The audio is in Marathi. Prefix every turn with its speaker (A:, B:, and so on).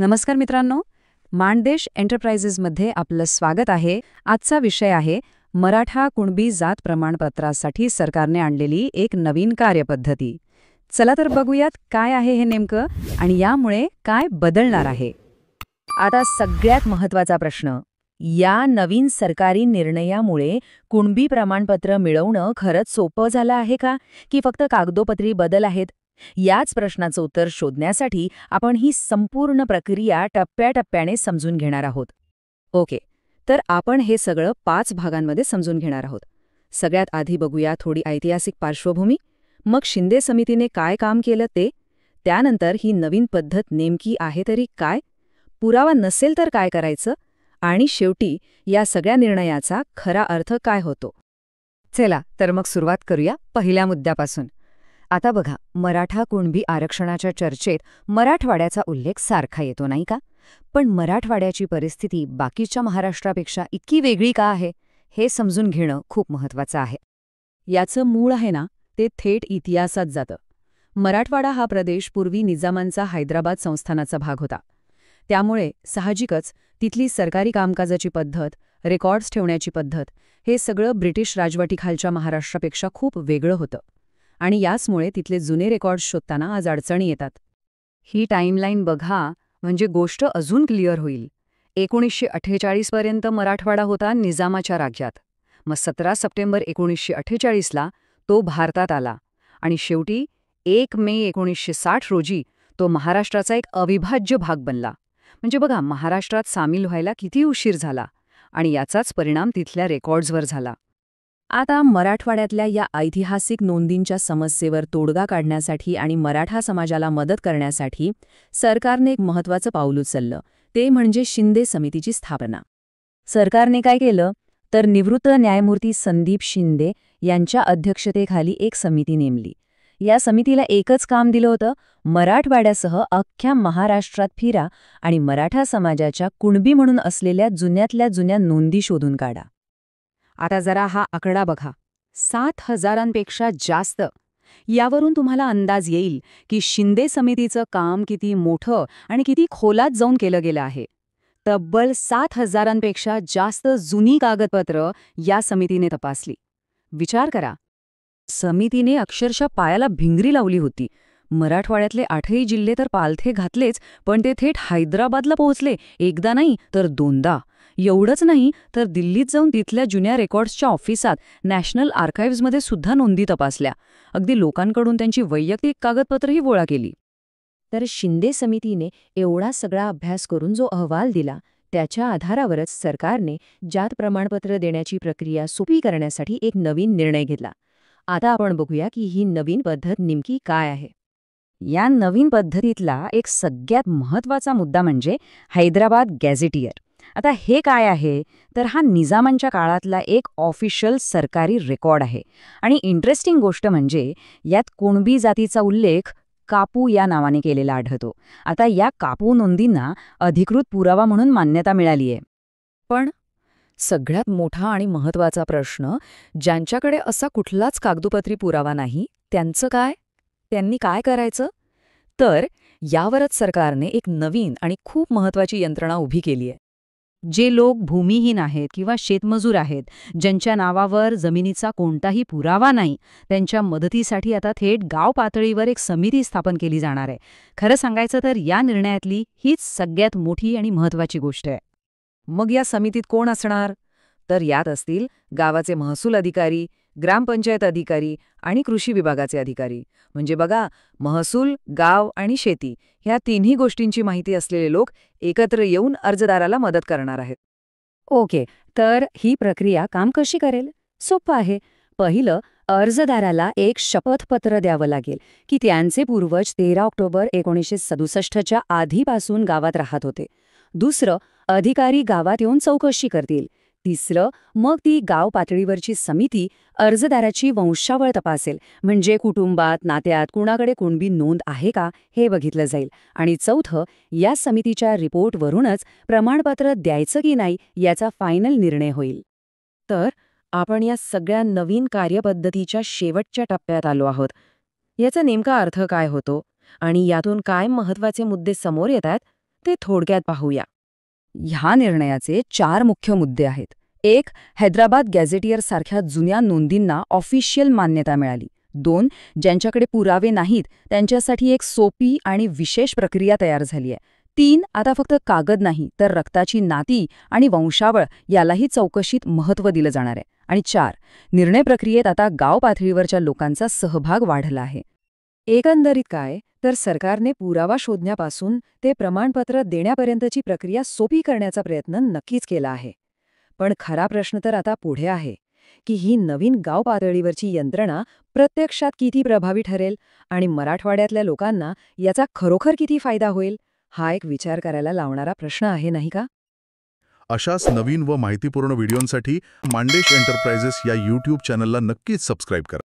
A: नमस्कार मित्रांनो, माणदेश एंटरप्राइजेसमध्ये आपलं स्वागत आहे. आजचा विषय आहे मराठा कुणबी जात प्रमाणपत्रासाठी सरकारने आणलेली एक नवीन कार्यपद्धती. चला तर बघूयात काय आहे हे नेमकं आणि यामुळे काय बदलणार आहे.
B: आता सगळ्यात महत्त्वाचा प्रश्न, या नवीन सरकारी निर्णयामुळे कुणबी प्रमाणपत्र मिळवणं खरंच सोपं झालं आहे का, की फक्त कागदोपत्री बदल आहेत? याच प्रश्नाचं उत्तर शोधण्यासाठी आपण ही संपूर्ण प्रक्रिया टप्प्याटप्प्याने समजून घेणार आहोत.
A: ओके, तर आपण हे सगळं 5 भागांमध्ये समजून घेणार आहोत. सगळ्यात आधी बघूया थोडी ऐतिहासिक पार्श्वभूमी, मग शिंदे समितीने काय काम केलं ते, त्यानंतर ही नवीन पद्धत नेमकी आहे तरी काय, पुरावा नसेल तर काय करायचं, आणि शेवटी या सगळ्या निर्णयाचा खरा अर्थ काय होतो. चला तर मग सुरुवात करूया पहिल्या मुद्द्यापासून. आता बघा, मराठा कुणबी आरक्षणाच्या चर्चेत मराठवाड्याचा उल्लेख सारखा येतो नाही का? पण मराठवाड्याची परिस्थिती बाकीच्या महाराष्ट्रापेक्षा इतकी वेगळी का आहे, हे समजून घेणं खूप महत्त्वाचं आहे. याचं मूळ आहे ना, ते थेट इतिहासात जातं. मराठवाडा हा प्रदेश पूर्वी निजामांचा हैदराबाद संस्थानाचा भाग होता. त्यामुळे साहजिकच तिथली सरकारी कामकाजाची पद्धत, रेकॉर्ड्स ठेवण्याची पद्धत, हे सगळं ब्रिटिश राजवटीखालच्या महाराष्ट्रापेक्षा खूप वेगळं होतं. आणि याचमुळे तिथले जुने रेकॉर्ड्स शोधताना आज अडचणी येतात. ही टाईमलाईन बघा, म्हणजे गोष्ट अजून क्लिअर होईल. 1948 पर्यंत मराठवाडा होता निजामाच्या राज्यात. मग 17 सप्टेंबर 1948ला तो भारतात आला आणि शेवटी 1 मे 1960 रोजी तो महाराष्ट्राचा एक अविभाज्य भाग बनला. म्हणजे बघा, महाराष्ट्रात सामील व्हायला किती उशीर झाला आणि याचाच परिणाम तिथल्या रेकॉर्ड्सवर झाला. आता मराठवाड्यातल्या या ऐतिहासिक नोंदींच्या समस्येवर तोडगा काढण्यासाठी आणि मराठा समाजाला मदत करण्यासाठी सरकारने एक महत्त्वाचं पाऊल उचललं, ते म्हणजे शिंदे समितीची स्थापना. सरकारने काय केलं तर निवृत्त न्यायमूर्ती संदीप शिंदे यांच्या अध्यक्षतेखाली एक समिती नेमली. या समितीला एकच काम दिलं होतं, मराठवाड्यासह अख्ख्या महाराष्ट्रात फिरा आणि मराठा समाजाच्या कुणबी म्हणून असलेल्या जुन्यातल्या जुन्या नोंदी शोधून काढा. आता जरा हा आकडा बघा, 7,000पेक्षा जास्त. यावरून तुम्हाला अंदाज येईल की शिंदे समितीचं काम किती मोठं आणि किती खोलात जाऊन केलं गेलं आहे. तब्बल 7,000पेक्षा जास्त जुनी कागदपत्र या समितीने तपासली. विचार करा, समितीने अक्षरशः पायाला भिंगरी लावली होती. मराठवाड्यातले 8ही जिल्हे तर पालथे घातलेच, पण ते थेट हैदराबादला पोहोचले, एकदा नाही तर 2दा. एवढंच नाही तर दिल्लीत जाऊन तिथल्या जुन्या रेकॉर्ड्सच्या ऑफिसात, नॅशनल आर्काइव्हजमध्ये सुद्धा नोंदी तपासल्या. अगदी लोकांकडून त्यांची वैयक्तिक कागदपत्रही गोळा केली. तर शिंदे समितीने एवढा सगळा अभ्यास करून जो अहवाल दिला, त्याच्या आधारावरच सरकारने जात प्रमाणपत्र देण्याची प्रक्रिया सोपी करण्यासाठी एक नवीन निर्णय घेतला. आता आपण बघूया की ही नवीन पद्धत नेमकी काय आहे. या नवीन पद्धतीतला एक सगळ्यात महत्त्वाचा मुद्दा म्हणजे हैदराबाद गॅझेटियर. आता हे काय आहे तर हा निजामांच्या काळातला एक ऑफिशियल सरकारी रेकॉर्ड आहे. आणि इंटरेस्टिंग गोष्ट म्हणजे यात कुणबी जातीचा उल्लेख कापू या नावाने केलेला आढळतो. आता या कापू नोंदींना अधिकृत पुरावा म्हणून मान्यता मिळाली आहे. पण सगळ्यात मोठा आणि महत्त्वाचा प्रश्न, ज्यांच्याकडे असा कुठलाच कागदोपत्री पुरावा नाही, त्यांचं काय? त्यांनी काय करायचं? तर यावरच सरकारने एक नवीन आणि खूप महत्त्वाची यंत्रणा उभी केली आहे. जे लोक भूमिहीन आहेत किंवा शेतमजूर आहेत, ज्यांच्या नावावर जमिनीचा कोणताही पुरावा नाही, त्यांच्या मदतीसाठी आता थेट गाव पातळीवर एक समिती स्थापन केली जाणार आहे. खरं सांगायचं तर या निर्णयातली हीच सगळ्यात मोठी आणि महत्त्वाची गोष्ट आहे. मग या समितीत कोण असणार? तर यात असतील गावाचे महसूल अधिकारी, ग्रामपंचायत अधिकारी आणि कृषी विभागाचे अधिकारी. म्हणजे बघा, महसूल, गाव आणि शेती ह्या तिन्ही गोष्टींची माहिती असलेले लोक एकत्र येऊन अर्जदाराला मदत करणार आहेत. ओके, तर ही प्रक्रिया काम कशी करेल? सोपं आहे. पहिलं, अर्जदाराला एक शपथपत्र द्यावं लागेल की त्यांचे पूर्वज 13 ऑक्टोबर 1967च्या आधीपासून गावात राहत होते. दुसरं, अधिकारी गावात येऊन चौकशी करतील. तिसरं, मग ती गाव पातळीवरची समिती अर्जदाराची वंशावळ तपासेल, म्हणजे कुटुंबात, नात्यात कुणाकडे कुणबी नोंद आहे का हे बघितलं जाईल. आणि चौथं, या समितीच्या रिपोर्टवरूनच प्रमाणपत्र द्यायचं की नाही याचा फायनल निर्णय होईल. तर आपण या सगळ्या नवीन कार्यपद्धतीच्या शेवटच्या टप्प्यात आलो आहोत. याचा नेमका अर्थ काय होतो आणि यातून काय महत्त्वाचे मुद्दे समोर येतात
B: ते थोडक्यात पाहूया.
A: ह्या निर्णयाचे 4 मुख्य मुद्दे आहेत. 1. हैदराबाद गॅझेटियर सारख्या जुन्या नोंदींना ऑफिशियल मान्यता मिळाली. 2. ज्यांच्याकडे पुरावे नाहीत त्यांच्यासाठी एक सोपी आणि विशेष प्रक्रिया तयार झाली आहे. 3. आता फक्त कागद नाही तर रक्ताची नाती आणि वंशावळ यालाही चौकशीत महत्त्व दिलं जाणार आहे. आणि 4. निर्णय प्रक्रियेत आता गाव पातळीवरच्या लोकांचा सहभाग वाढला आहे.
B: एकंदरीत काय तर सरकारने पुरावा शोधण्यापासून ते प्रमाणपत्र देण्यापर्यंतची प्रक्रिया सोपी करण्याचा प्रयत्न नक्कीच केला आहे. पण खरा प्रश्न तर आता पुढे आहे की ही नवीन गाव पातळीवरची यंत्रणा प्रत्यक्षात किती प्रभावी ठरेल आणि मराठवाड्यातल्या लोकांना याचा खरोखर किती फायदा होईल, हा एक विचार करायला लावणारा प्रश्न आहे, नाही का?
C: अशाच नवीन व माहितीपूर्ण व्हिडिओंसाठी मांडेश एंटरप्राइजेस या YouTube चॅनलला नक्कीच सबस्क्राईब करा.